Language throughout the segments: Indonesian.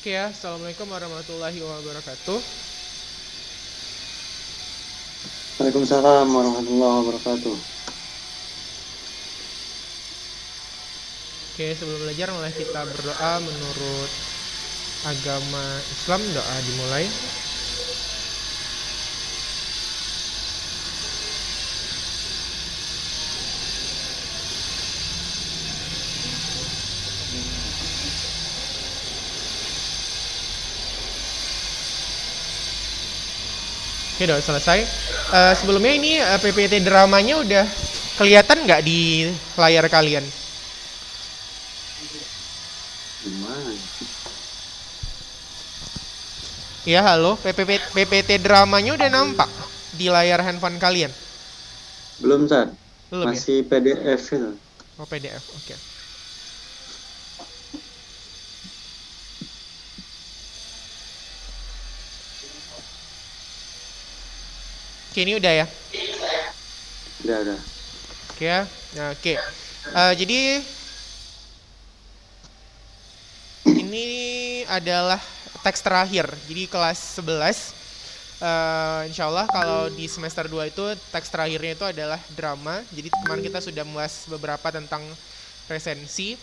Oke ya, Assalamualaikum warahmatullahi wabarakatuh. Waalaikumsalam warahmatullahi wabarakatuh. Oke, sebelum belajar mulai kita berdoa menurut agama Islam. Doa dimulai. Oke, doa selesai. Sebelumnya ini PPT dramanya udah kelihatan nggak di layar kalian? Gimana? Ya, halo. PPT dramanya udah nampak di layar handphone kalian? Belum, Chat. Belum ya? Masih PDF itu. Oh, PDF. Oke. Oke, ini udah ya? Udah. Oke ya. Nah, oke. Jadi ini adalah teks terakhir. Jadi kelas 11. Insya Allah kalau di semester 2 itu teks terakhirnya itu adalah drama. Jadi kemarin kita sudah membahas beberapa tentang resensi.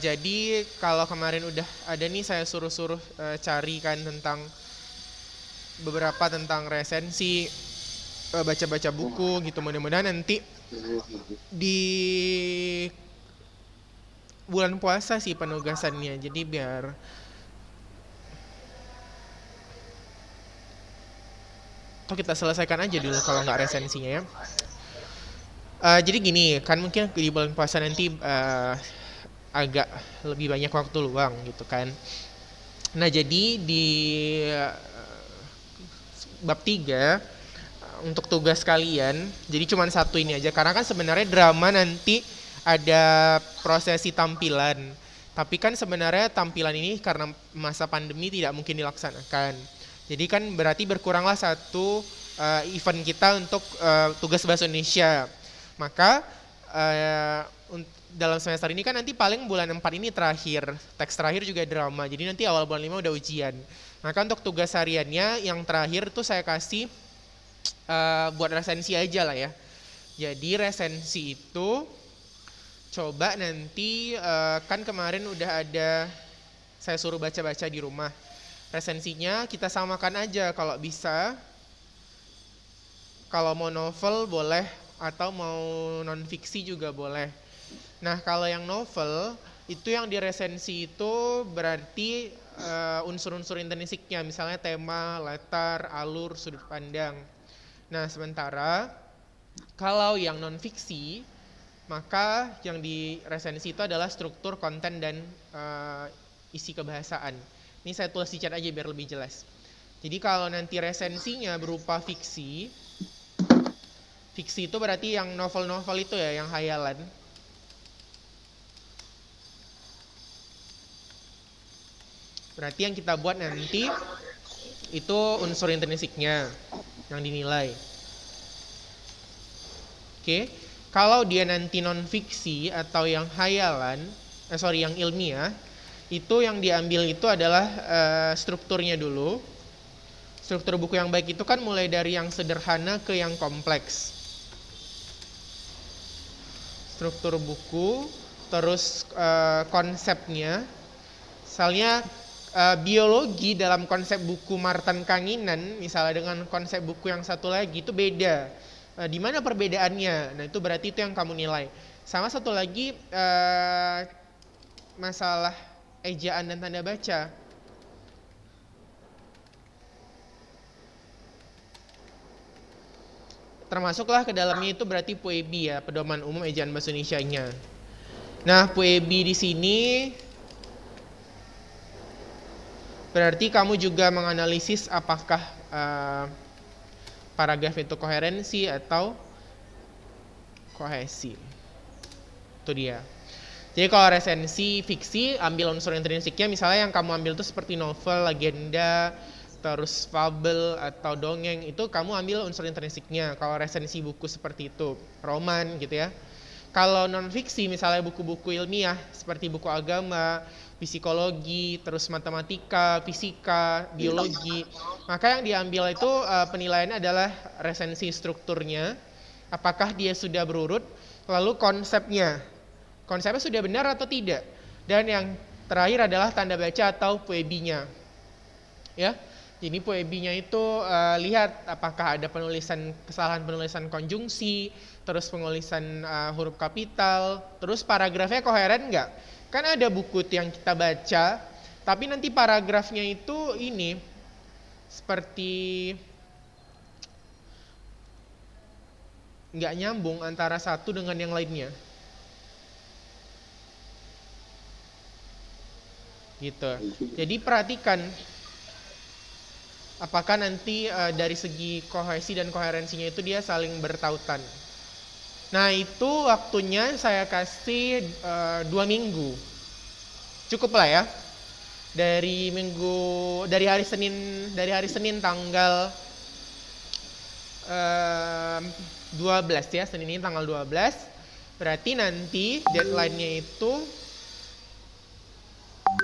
Jadi kalau kemarin udah ada nih, saya suruh carikan tentang beberapa tentang resensi, baca-baca buku gitu. Mudah-mudahan nanti di bulan puasa sih penugasannya. Jadi biar atau kita selesaikan aja dulu kalau nggak resensinya ya. Jadi gini, kan mungkin di bulan puasa nanti agak lebih banyak waktu luang gitu kan. Nah, jadi di bab 3 untuk tugas kalian, jadi cuma satu ini aja. Karena kan sebenarnya drama nanti ada prosesi tampilan. Tapi kan sebenarnya tampilan ini karena masa pandemi tidak mungkin dilaksanakan. Jadi kan berarti berkuranglah satu event kita untuk tugas bahasa Indonesia. Maka dalam semester ini kan nanti paling bulan 4 ini terakhir. Teks terakhir juga drama. Jadi nanti awal bulan 5 udah ujian. Maka untuk tugas hariannya yang terakhir tuh saya kasih buat resensi aja lah ya. Jadi resensi itu coba nanti kan kemarin udah ada saya suruh baca-baca di rumah. Resensinya kita samakan aja kalau bisa. Kalau mau novel boleh atau mau non fiksi juga boleh. Nah, kalau yang novel itu yang diresensi itu berarti unsur-unsur intrinsiknya, misalnya tema, latar, alur, sudut pandang. Nah, sementara kalau yang non fiksi, maka yang diresensi itu adalah struktur, konten, dan isi kebahasaan. Ini saya tulis di chat aja biar lebih jelas. Jadi kalau nanti resensinya berupa fiksi itu berarti yang novel-novel itu ya, yang hayalan. Berarti yang kita buat nanti itu unsur intrinsiknya yang dinilai. Oke. Kalau dia nanti non fiksi atau yang hayalan, yang ilmiah, itu yang diambil itu adalah strukturnya dulu. Struktur buku yang baik itu kan mulai dari yang sederhana ke yang kompleks. Struktur buku, terus konsepnya. Misalnya biologi dalam konsep buku Martan Kanginan, misalnya dengan konsep buku yang satu lagi itu beda. Di mana perbedaannya? Nah, itu berarti itu yang kamu nilai. Sama satu lagi masalah ejaan dan tanda baca. Termasuklah ke dalamnya itu berarti PUEBI ya, pedoman umum ejaan bahasa Indonesianya. Nah, PUEBI di sini berarti kamu juga menganalisis apakah paragraf itu koherensi atau kohesi. Itu dia. Jadi kalau resensi fiksi, ambil unsur intrinsiknya, misalnya yang kamu ambil itu seperti novel, legenda, terus fabel atau dongeng, itu kamu ambil unsur intrinsiknya. Kalau resensi buku seperti itu, roman gitu ya. Kalau non fiksi, misalnya buku-buku ilmiah seperti buku agama, psikologi, terus matematika, fisika, biologi. Maka yang diambil itu penilaiannya adalah resensi strukturnya, apakah dia sudah berurut, lalu konsepnya sudah benar atau tidak, dan yang terakhir adalah tanda baca atau POEB-nya. Ya, jadi POEB-nya itu lihat apakah ada kesalahan penulisan konjungsi, terus penulisan huruf kapital, terus paragrafnya koheren nggak? Kan ada buku yang kita baca, tapi nanti paragrafnya itu ini seperti nggak nyambung antara satu dengan yang lainnya. Gitu. Jadi perhatikan apakah nanti dari segi kohesi dan koherensinya itu dia saling bertautan. Nah, itu waktunya saya kasih 2 minggu. Cukup lah ya. Dari hari Senin tanggal 12 ya, Senin ini tanggal 12. Berarti nanti deadline-nya itu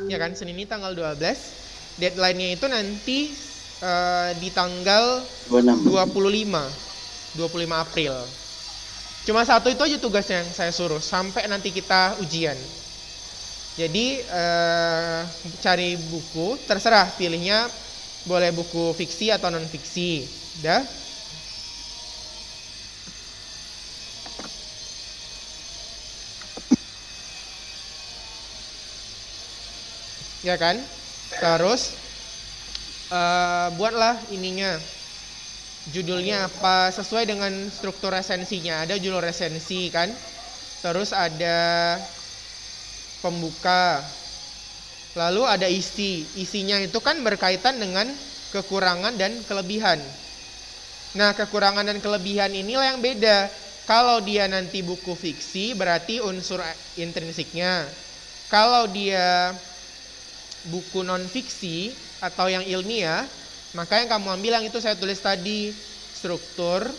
ya kan, Senin ini tanggal 12. Deadline-nya itu nanti di tanggal 25 April. Cuma satu itu aja tugas yang saya suruh sampai nanti kita ujian. Jadi cari buku, terserah pilihnya boleh buku fiksi atau non fiksi. Udah? Ya kan? Terus buatlah ininya. Judulnya apa sesuai dengan struktur resensinya. Ada judul resensi kan, terus ada pembuka, lalu ada isinya itu kan berkaitan dengan kekurangan dan kelebihan. Nah, kekurangan dan kelebihan inilah yang beda. Kalau dia nanti buku fiksi berarti unsur intrinsiknya, kalau dia buku non fiksi atau yang ilmiah, maka yang kamu ambil yang itu saya tulis tadi, struktur,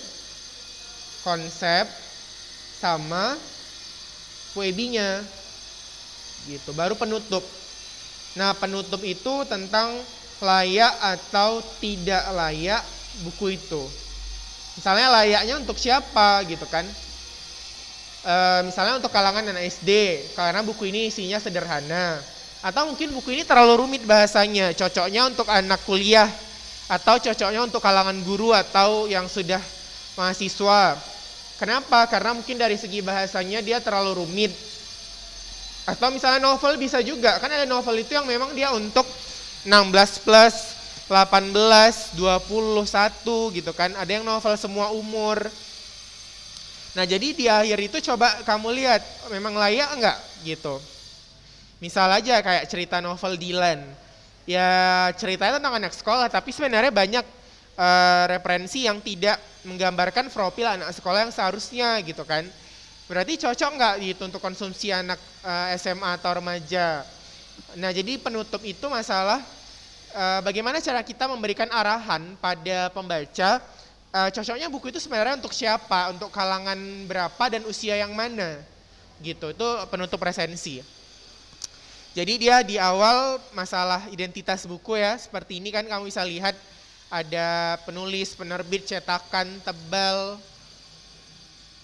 konsep, sama POEB-nya. Gitu, baru penutup. Nah, penutup itu tentang layak atau tidak layak buku itu. Misalnya layaknya untuk siapa gitu kan. Misalnya untuk kalangan anak SD, karena buku ini isinya sederhana. Atau mungkin buku ini terlalu rumit bahasanya, cocoknya untuk anak kuliah. Atau cocoknya untuk kalangan guru atau yang sudah mahasiswa. Kenapa? Karena mungkin dari segi bahasanya dia terlalu rumit. Atau misalnya novel bisa juga. Kan ada novel itu yang memang dia untuk 16 plus, 18, 21 gitu kan. Ada yang novel semua umur. Nah, jadi di akhir itu coba kamu lihat memang layak enggak gitu. Misal aja kayak cerita novel Dylan. Ya ceritanya tentang anak sekolah, tapi sebenarnya banyak referensi yang tidak menggambarkan profil anak sekolah yang seharusnya gitu kan. Berarti cocok nggak gitu untuk konsumsi anak SMA atau remaja. Nah, jadi penutup itu masalah bagaimana cara kita memberikan arahan pada pembaca, cocoknya buku itu sebenarnya untuk siapa, untuk kalangan berapa dan usia yang mana gitu. Itu penutup resensi. Jadi dia di awal masalah identitas buku ya, seperti ini kan kamu bisa lihat ada penulis, penerbit, cetakan, tebal,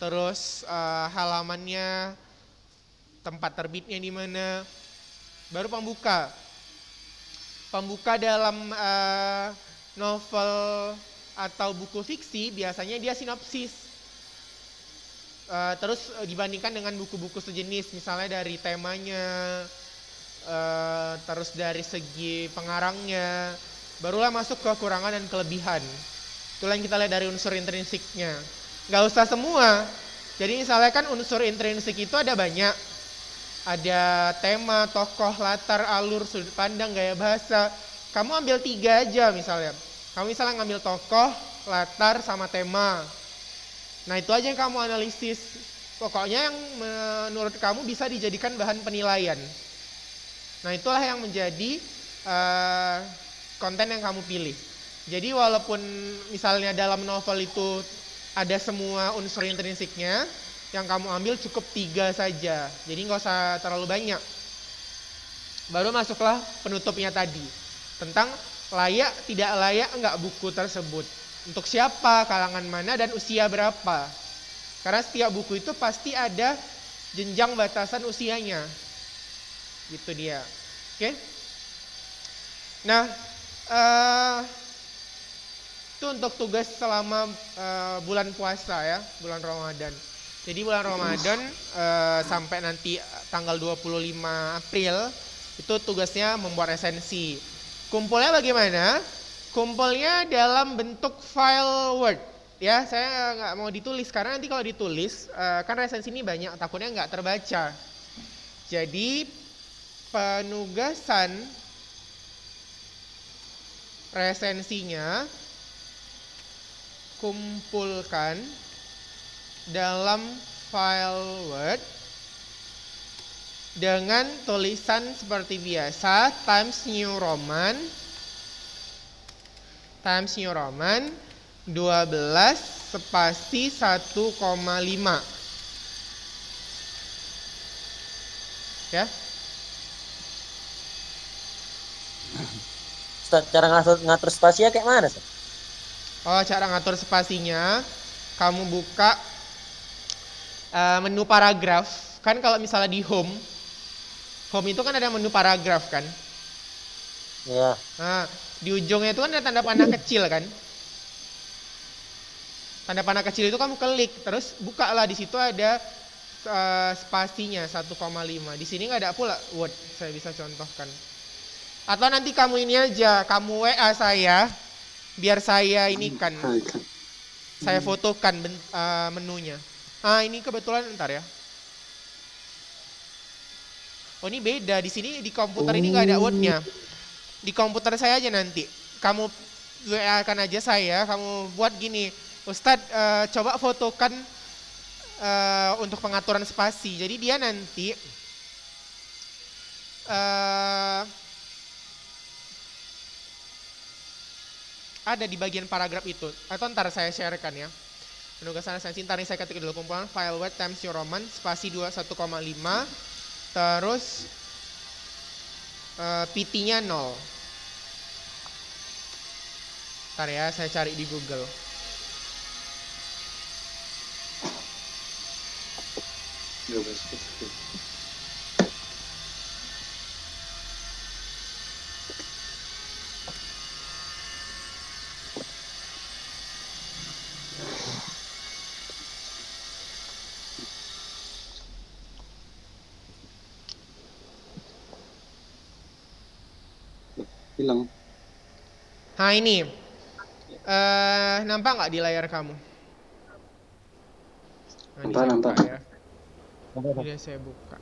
terus halamannya, tempat terbitnya di mana, baru pembuka. Pembuka dalam novel atau buku fiksi biasanya dia sinopsis. Terus dibandingkan dengan buku-buku sejenis, misalnya dari temanya, terus dari segi pengarangnya, barulah masuk ke kekurangan dan kelebihan. Itulah yang kita lihat dari unsur intrinsiknya. Nggak usah semua. Jadi misalnya kan unsur intrinsik itu ada banyak. Ada tema, tokoh, latar, alur, sudut pandang, gaya bahasa. Kamu ambil 3 aja misalnya. Kamu misalnya ngambil tokoh, latar, sama tema. Nah, itu aja yang kamu analisis. Pokoknya yang menurut kamu bisa dijadikan bahan penilaian. Nah, itulah yang menjadi konten yang kamu pilih. Jadi walaupun misalnya dalam novel itu ada semua unsur intrinsiknya, yang kamu ambil cukup 3 saja. Jadi nggak usah terlalu banyak. Baru masuklah penutupnya tadi. Tentang layak tidak layak enggak buku tersebut. Untuk siapa, kalangan mana, dan usia berapa. Karena setiap buku itu pasti ada jenjang batasan usianya. Gitu dia. Oke? Nah, itu untuk tugas selama bulan puasa ya, bulan Ramadan. Jadi bulan Ramadan sampai nanti tanggal 25 April itu tugasnya membuat resensi. Kumpulnya bagaimana? Kumpulnya dalam bentuk file Word. Ya, saya nggak mau ditulis karena nanti kalau ditulis kan resensi ini banyak, takutnya nggak terbaca. Jadi penugasan resensinya kumpulkan dalam file Word dengan tulisan seperti biasa Times New Roman 12 spasi 1,5 ya. Ustaz, cara ngatur spasinya kayak mana, Ustaz? Oh, cara ngatur spasinya kamu buka menu paragraf. Kan kalau misalnya di home itu kan ada menu paragraf kan. Iya. Nah, di ujungnya itu kan ada tanda panah kecil kan. Tanda panah kecil itu kamu klik, terus bukalah, di situ ada spasinya 1,5. Di sini nggak ada pula Word, saya bisa contohkan. Atau nanti kamu ini aja, kamu WA saya, biar saya ini kan, saya fotokan menunya. Ini kebetulan ntar ya. Oh, ini beda, di sini di komputer ini nggak ada Word-nya. Di komputer saya aja nanti. Kamu WA-kan aja saya, kamu buat gini, Ustadz coba fotokan untuk pengaturan spasi. Jadi dia nanti ada di bagian paragraf itu. Atau ntar saya sharekan ya. Penugasan resensi, ntar ini saya ketik dulu, kumpulan file Word Times New Roman spasi 21,5, terus PT-nya 0. Ntar ya, saya cari di Google. Hilang. Nah ini, nampak nggak di layar kamu? Nah, ini saya Nampak. buka ya. Ini saya buka.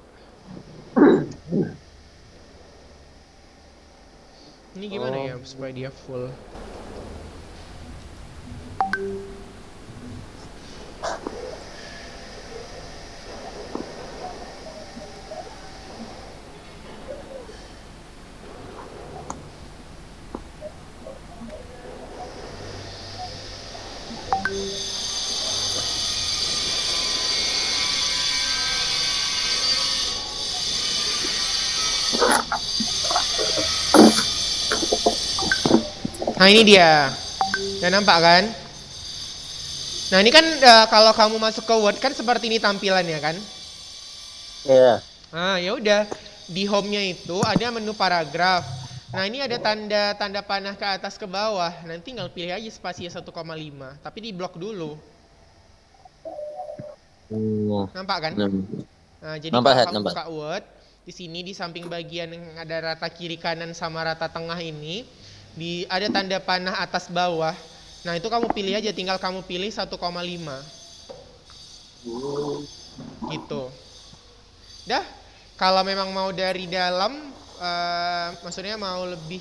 Ini gimana ya supaya dia full? Nah ini dia, udah nampak kan? Nah ini kan kalau kamu masuk ke Word kan seperti ini tampilannya kan? Iya. Nah ya udah, di home-nya itu ada menu paragraf. Nah ini ada tanda panah ke atas ke bawah. Nanti tinggal pilih aja spasinya 1,5. Tapi di blok dulu. Nampak kan? Nah jadi Nampak, kalau kamu nampak. buka Word, di sini di samping bagian yang ada rata kiri kanan sama rata tengah ini, ada tanda panah atas bawah. Nah itu kamu pilih aja, tinggal kamu pilih 1,5 gitu. Dah, kalau memang mau dari dalam, maksudnya mau lebih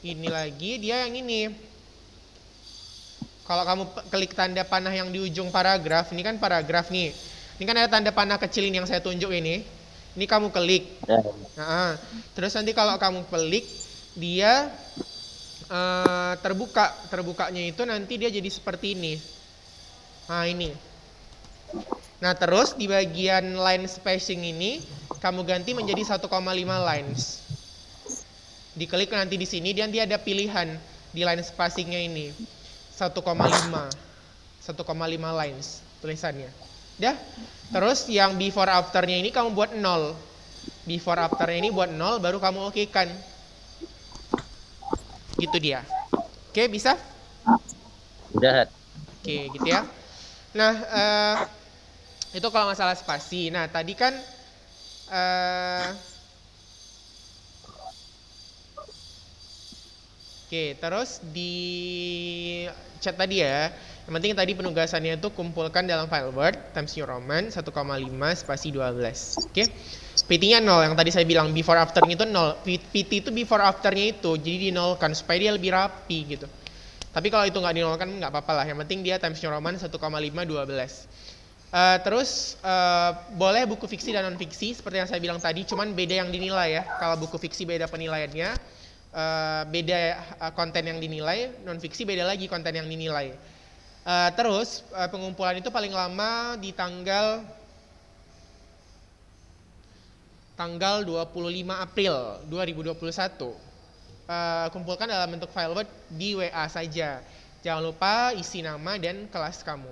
ini lagi, dia yang ini. Kalau kamu klik tanda panah yang di ujung paragraf, ini kan paragraf nih. Ini kan ada tanda panah kecil ini yang saya tunjuk ini. Ini kamu klik. Nah, terus nanti kalau kamu klik, dia terbukanya itu nanti dia jadi seperti ini. Nah ini. Nah terus di bagian line spacing ini kamu ganti menjadi 1,5 lines. Diklik nanti di sini dan dia ada pilihan di line spacingnya ini 1,5 lines tulisannya. Dah. Terus yang before afternya ini kamu buat 0. Before afternya ini buat 0 baru kamu okekan. Gitu dia. Oke, bisa? Udah. Oke, gitu ya. Nah, itu kalau masalah spasi. Nah, tadi kan oke, terus di chat tadi ya. Yang penting tadi penugasannya itu kumpulkan dalam file Word Times New Roman 1,5 spasi 12. Oke. PT-nya 0, yang tadi saya bilang before after itu 0. PT itu before afternya itu, jadi dinolkan supaya dia lebih rapi gitu. Tapi kalau itu nggak dinolkan nggak apa-apa lah. Yang penting dia Times New Roman 1,5 12. Terus boleh buku fiksi dan non fiksi seperti yang saya bilang tadi, cuman beda yang dinilai ya. Kalau buku fiksi beda penilaiannya, beda konten yang dinilai, non fiksi beda lagi konten yang dinilai. Terus pengumpulan itu paling lama di tanggal 25 April 2021. Kumpulkan dalam bentuk file Word di WA saja. Jangan lupa isi nama dan kelas kamu.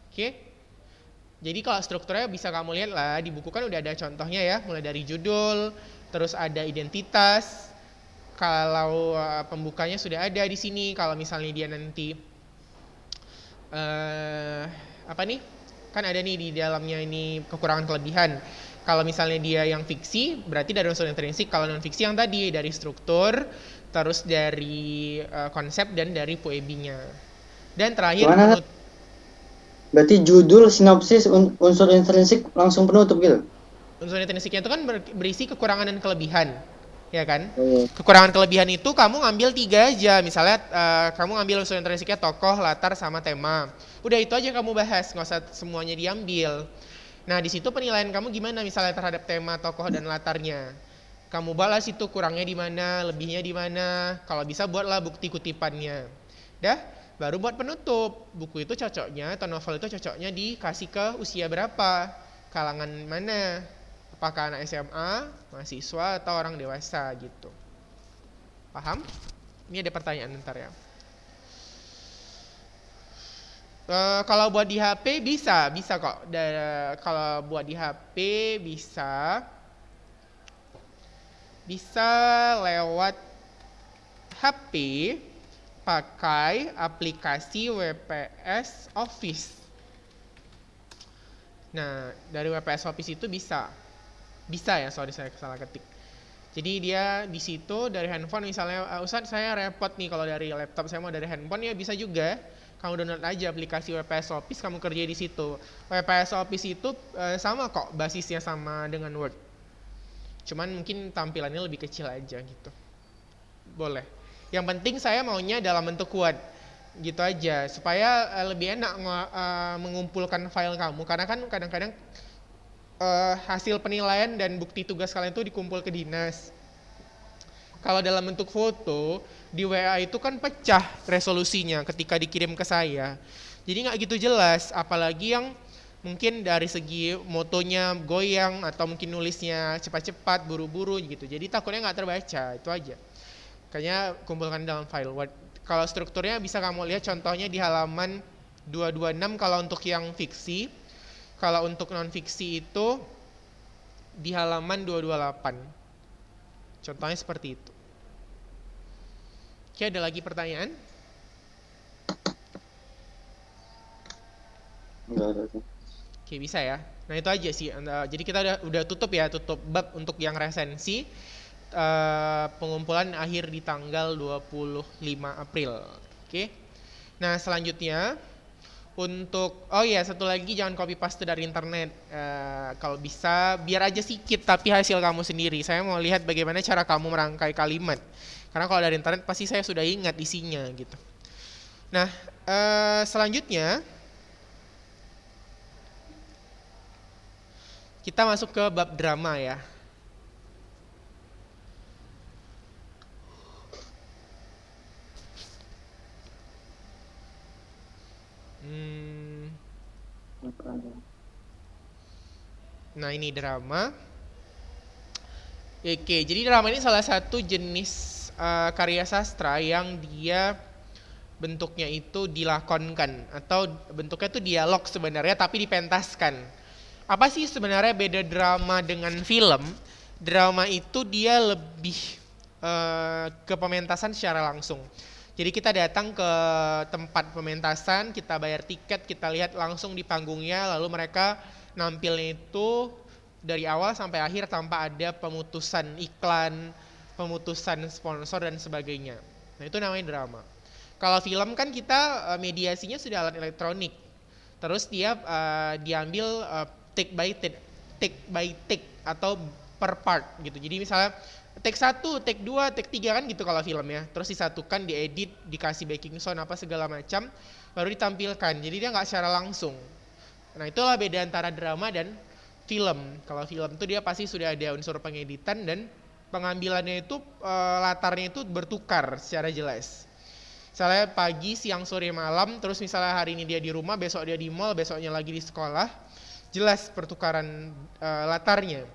Oke? Jadi kalau strukturnya bisa kamu lihat lah, di buku kan udah ada contohnya ya, mulai dari judul, terus ada identitas. Kalau pembukanya sudah ada di sini, kalau misalnya dia nanti apa nih? Kan ada nih di dalamnya ini kekurangan kelebihan. Kalau misalnya dia yang fiksi, berarti dari unsur intrinsik. Kalau non fiksi yang tadi dari struktur, terus dari konsep dan dari poebinya. Dan terakhir berarti judul, sinopsis, unsur intrinsik langsung penutup gitu. Unsur intrinsiknya itu kan berisi kekurangan dan kelebihan, ya kan? Kekurangan kelebihan itu kamu ngambil 3 aja. Misalnya kamu ngambil unsur intrinsiknya tokoh, latar, sama tema. Udah itu aja kamu bahas, nggak usah semuanya diambil. Nah di situ penilaian kamu gimana misalnya terhadap tema, tokoh, dan latarnya. Kamu balas itu kurangnya di mana, lebihnya di mana. Kalau bisa buatlah bukti kutipannya. Dah, baru buat penutup. Buku itu cocoknya atau novel itu cocoknya dikasih ke usia berapa, kalangan mana. Apakah anak SMA, mahasiswa, atau orang dewasa gitu. Paham? Ini ada pertanyaan ntar ya. Kalau buat di HP bisa kok. Kalau buat di HP bisa lewat HP pakai aplikasi WPS Office. Nah, dari WPS Office itu bisa ya, sorry saya salah ketik. Jadi dia di situ dari handphone misalnya, Ustaz saya repot nih kalau dari laptop saya mau dari handphone, ya bisa juga. Kamu download aja aplikasi WPS Office, kamu kerja di situ. WPS Office itu sama kok, basisnya sama dengan Word. Cuman mungkin tampilannya lebih kecil aja gitu. Boleh. Yang penting saya maunya dalam bentuk Word. Gitu aja, supaya lebih enak mengumpulkan file kamu. Karena kan kadang-kadang hasil penilaian dan bukti tugas kalian itu dikumpul ke dinas. Kalau dalam bentuk foto, di WA itu kan pecah resolusinya ketika dikirim ke saya. Jadi nggak gitu jelas, apalagi yang mungkin dari segi motonya goyang atau mungkin nulisnya cepat-cepat, buru-buru gitu. Jadi takutnya nggak terbaca, itu aja. Kayaknya kumpulkan dalam file Word. Kalau strukturnya bisa kamu lihat contohnya di halaman 226 kalau untuk yang fiksi. Kalau untuk non-fiksi itu di halaman 228. Contohnya seperti itu. Oke, ada lagi pertanyaan? Enggak ada. Oke, bisa ya. Nah itu aja sih. Jadi kita udah tutup bab untuk yang resensi. Pengumpulan akhir di tanggal 25 April. Oke. Nah selanjutnya untuk satu lagi, jangan copy paste dari internet. Kalau bisa biar aja sedikit tapi hasil kamu sendiri. Saya mau lihat bagaimana cara kamu merangkai kalimat. Karena kalau dari internet pasti saya sudah ingat isinya gitu. Nah selanjutnya kita masuk ke bab drama ya. Nah ini drama. Oke, jadi drama ini salah satu jenis karya sastra yang dia bentuknya itu dilakonkan atau bentuknya itu dialog sebenarnya tapi dipentaskan. Apa sih sebenarnya beda drama dengan film? Drama itu dia lebih ke pementasan secara langsung. Jadi kita datang ke tempat pementasan, kita bayar tiket, kita lihat langsung di panggungnya, lalu mereka nampilnya itu dari awal sampai akhir tanpa ada pemutusan iklan, pemutusan sponsor dan sebagainya. Nah itu namanya drama. Kalau film kan kita mediasinya sudah alat elektronik. Terus dia diambil take by take atau per part gitu. Jadi misalnya take 1, take 2, take 3 kan gitu kalau film ya. Terus disatukan, diedit, dikasih backing sound apa segala macam, baru ditampilkan. Jadi dia nggak secara langsung. Nah itulah beda antara drama dan film. Kalau film itu dia pasti sudah ada unsur pengeditan dan pengambilannya itu latarnya itu bertukar secara jelas. Misalnya pagi, siang, sore, malam, terus misalnya hari ini dia di rumah, besok dia di mall, besoknya lagi di sekolah, jelas pertukaran latarnya.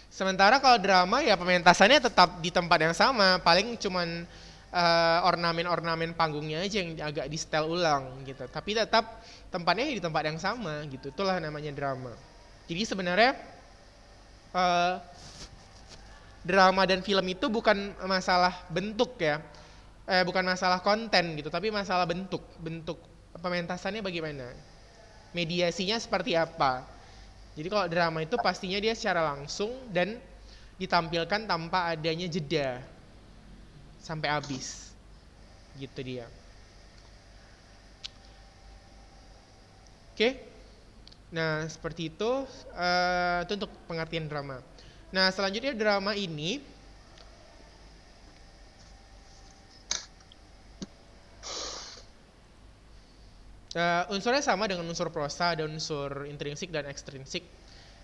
Sementara kalau drama ya pementasannya tetap di tempat yang sama, paling cuman ornamen-ornamen panggungnya aja yang agak di setel ulang gitu. Tapi tetap tempatnya di tempat yang sama gitu. Itulah namanya drama. Jadi sebenarnya drama dan film itu bukan masalah bentuk ya. Bukan masalah konten gitu, tapi masalah bentuk pementasannya bagaimana, mediasinya seperti apa. Jadi kalau drama itu pastinya dia secara langsung dan ditampilkan tanpa adanya jeda sampai habis, gitu dia. Oke, nah seperti itu untuk pengertian drama. Nah selanjutnya drama ini unsurnya sama dengan unsur prosa, ada unsur intrinsik dan ekstrinsik.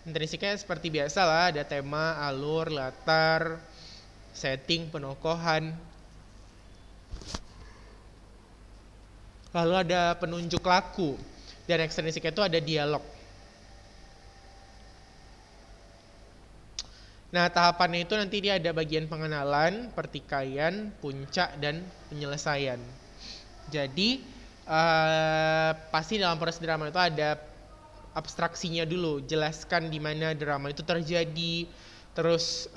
Intrinsiknya seperti biasa lah, ada tema, alur, latar, setting, penokohan. Lalu ada penunjuk laku, dan ekstrinsiknya itu ada dialog. Nah tahapannya itu nanti dia ada bagian pengenalan, pertikaian, puncak, dan penyelesaian. Jadi pasti dalam proses drama itu ada abstraksinya dulu, jelaskan di mana drama itu terjadi, terus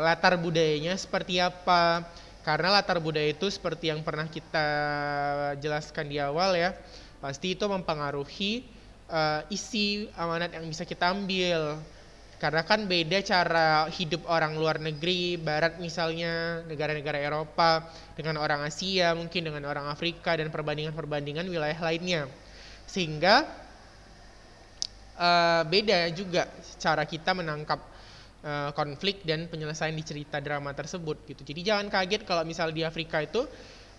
latar budayanya seperti apa, karena latar budaya itu seperti yang pernah kita jelaskan di awal ya, pasti itu mempengaruhi isi amanat yang bisa kita ambil. Karena kan beda cara hidup orang luar negeri, barat misalnya, negara-negara Eropa, dengan orang Asia, mungkin dengan orang Afrika, dan perbandingan-perbandingan wilayah lainnya. Sehingga beda juga cara kita menangkap konflik dan penyelesaian di cerita drama tersebut gitu. Jadi jangan kaget kalau misal di Afrika itu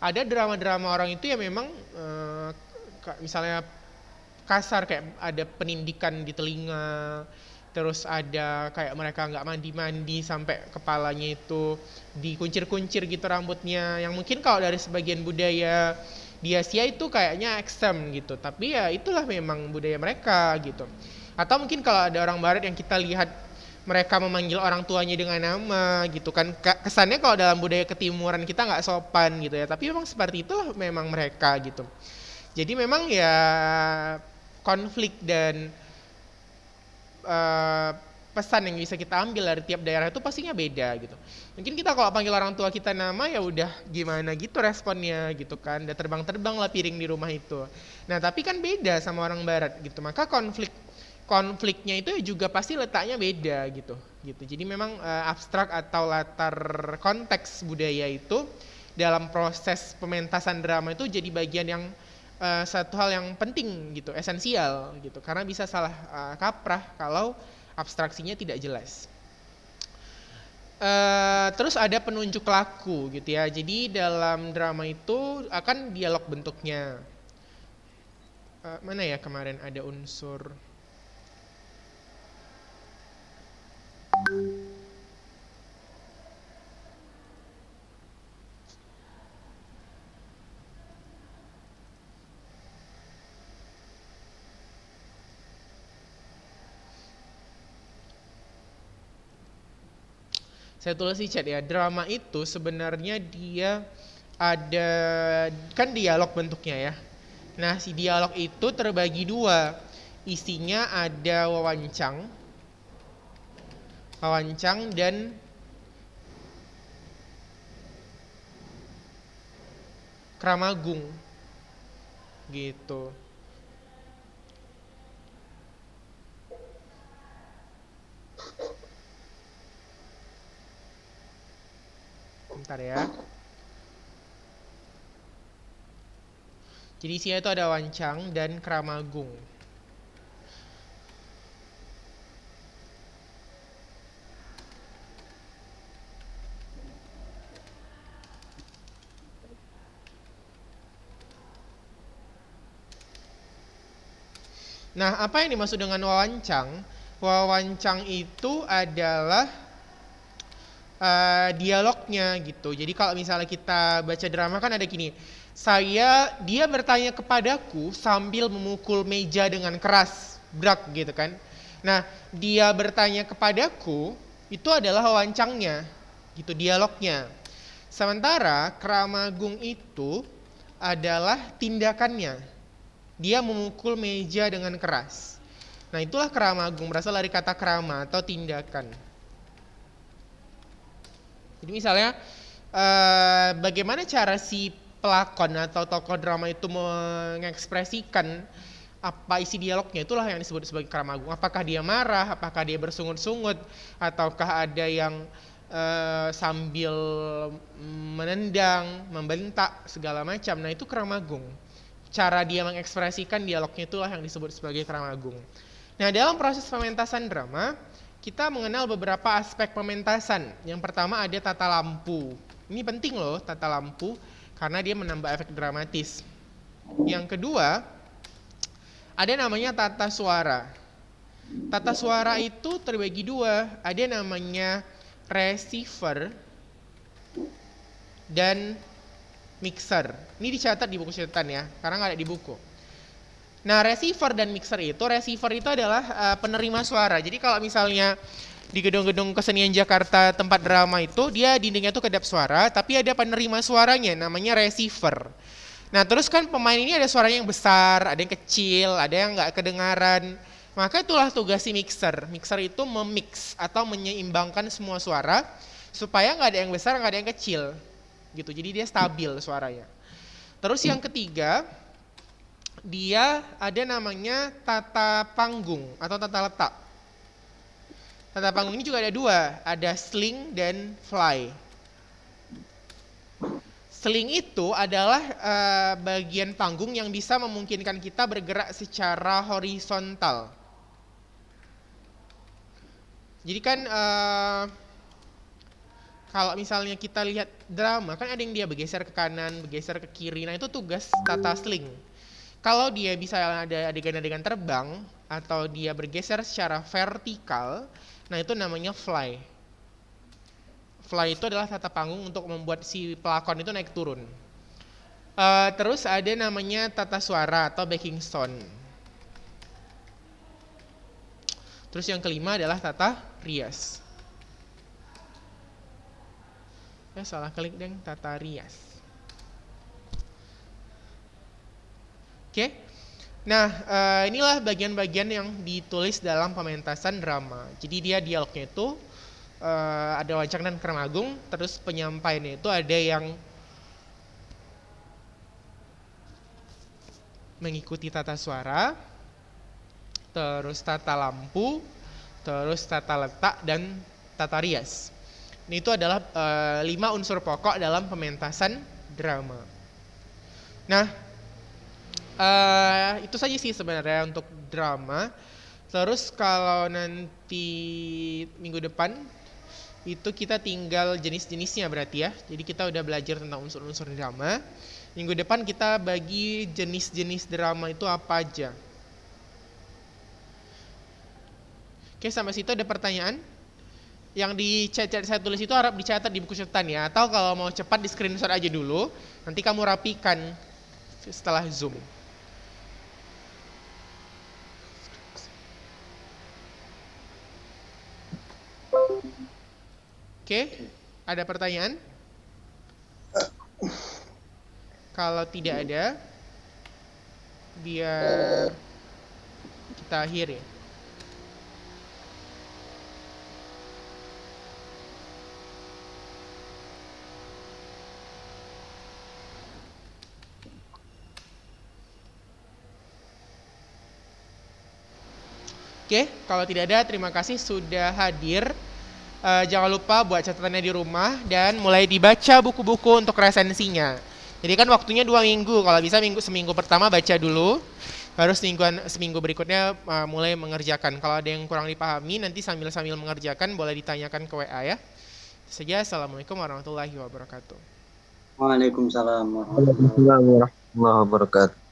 ada drama-drama orang itu yang memang misalnya kasar, kayak ada penindikan di telinga, terus ada kayak mereka nggak mandi-mandi sampai kepalanya itu dikuncir-kuncir gitu rambutnya, yang mungkin kalau dari sebagian budaya di Asia itu kayaknya ekstrem gitu, tapi ya itulah memang budaya mereka gitu. Atau mungkin kalau ada orang barat yang kita lihat mereka memanggil orang tuanya dengan nama gitu kan, kesannya kalau dalam budaya ketimuran kita nggak sopan gitu ya, tapi memang seperti itulah memang mereka gitu. Jadi memang ya konflik dan pesan yang bisa kita ambil dari tiap daerah itu pastinya beda gitu. Mungkin kita kalau panggil orang tua kita nama ya udah gimana gitu responnya gitu kan, udah terbang-terbang lah piring di rumah itu. Nah tapi kan beda sama orang barat gitu, maka konfliknya itu juga pasti letaknya beda gitu. Jadi memang abstrak atau latar konteks budaya itu dalam proses pementasan drama itu jadi bagian yang satu hal yang penting gitu, esensial gitu, karena bisa salah kaprah kalau abstraksinya tidak jelas. Terus ada penunjuk laku gitu ya, jadi dalam drama itu akan dialog bentuknya. Mana ya kemarin ada unsur Saya tulis di chat ya, drama itu sebenarnya dia ada, kan dialog bentuknya ya. Nah, si dialog itu terbagi dua. Isinya ada wawancang dan kramagung gitu. Bentar ya. Jadi isinya itu ada wancang dan kramagung. Nah, apa yang dimaksud dengan wawancang? Wawancang itu adalah dialognya gitu. Jadi kalau misalnya kita baca drama kan ada gini, dia bertanya kepadaku sambil memukul meja dengan keras, brak gitu kan. Nah, dia bertanya kepadaku itu adalah wawancangnya, gitu dialognya. Sementara kramagung itu adalah tindakannya. Dia memukul meja dengan keras. Nah, itulah kramagung, berasal dari kata krama atau tindakan. Jadi misalnya bagaimana cara si pelakon atau tokoh drama itu mengekspresikan apa isi dialognya, itulah yang disebut sebagai kramagung. Apakah dia marah, apakah dia bersungut-sungut, ataukah ada yang sambil menendang, membentak, segala macam. Nah, itu kramagung. Cara dia mengekspresikan dialognya itulah yang disebut sebagai kramagung. Nah, dalam proses pementasan drama, kita mengenal beberapa aspek pementasan. Yang pertama ada tata lampu. Ini penting loh, tata lampu, karena dia menambah efek dramatis. Yang kedua, ada namanya tata suara. Tata suara itu terbagi dua. Ada namanya receiver dan mixer. Ini dicatat di buku catatan ya, karena nggak ada di buku. Nah, receiver dan mixer receiver itu adalah penerima suara. Jadi kalau misalnya di gedung-gedung kesenian Jakarta tempat drama itu, dia dindingnya tuh kedap suara, tapi ada penerima suaranya, namanya receiver. Nah, terus kan pemain ini ada suaranya yang besar, ada yang kecil, ada yang nggak kedengaran. Maka itulah tugas si mixer. Mixer itu memix atau menyeimbangkan semua suara, supaya nggak ada yang besar, nggak ada yang kecil. Gitu, jadi dia stabil suaranya. Terus yang ketiga, dia ada namanya tata panggung atau tata letak. Tata panggung ini juga ada dua, ada sling dan fly. Sling itu adalah bagian panggung yang bisa memungkinkan kita bergerak secara horizontal. Jadi kan kalau misalnya kita lihat drama, kan ada yang dia bergeser ke kanan, bergeser ke kiri. Nah, itu tugas tata sling. Kalau dia bisa ada adegan-adegan terbang atau dia bergeser secara vertikal, nah itu namanya fly. Fly itu adalah tata panggung untuk membuat si pelakon itu naik turun. Terus ada namanya tata suara atau backing sound. Terus yang kelima adalah tata rias. Salah klik deng, tata rias. Oke. Nah, inilah bagian-bagian yang ditulis dalam pementasan drama. Jadi dia dialognya itu ada wancang dan kramagung, terus penyampaiannya itu ada yang mengikuti tata suara, terus tata lampu, terus tata letak, dan tata rias. Ini itu adalah 5 unsur pokok dalam pementasan drama. Nah, itu saja sih sebenarnya untuk drama. Terus kalau nanti minggu depan itu kita tinggal jenis-jenisnya berarti ya. Jadi kita udah belajar tentang unsur-unsur drama. Minggu depan kita bagi jenis-jenis drama itu apa aja. Oke, sampai situ ada pertanyaan? Yang di chat saya tulis itu harap dicatat di buku catatan ya. Atau kalau mau cepat di screenshot aja dulu. Nanti kamu rapikan setelah Zoom. Oke, ada pertanyaan? Kalau tidak ada, biar kita akhiri. Oke, kalau tidak ada, terima kasih sudah hadir. Jangan lupa buat catatannya di rumah dan mulai dibaca buku-buku untuk resensinya. Jadi kan waktunya 2 minggu, kalau bisa seminggu pertama baca dulu, baru seminggu berikutnya mulai mengerjakan. Kalau ada yang kurang dipahami, nanti sambil mengerjakan boleh ditanyakan ke WA ya. Itu saja, assalamualaikum warahmatullahi wabarakatuh. Waalaikumsalam warahmatullahi wabarakatuh. Waalaikumsalam warahmatullahi wabarakatuh.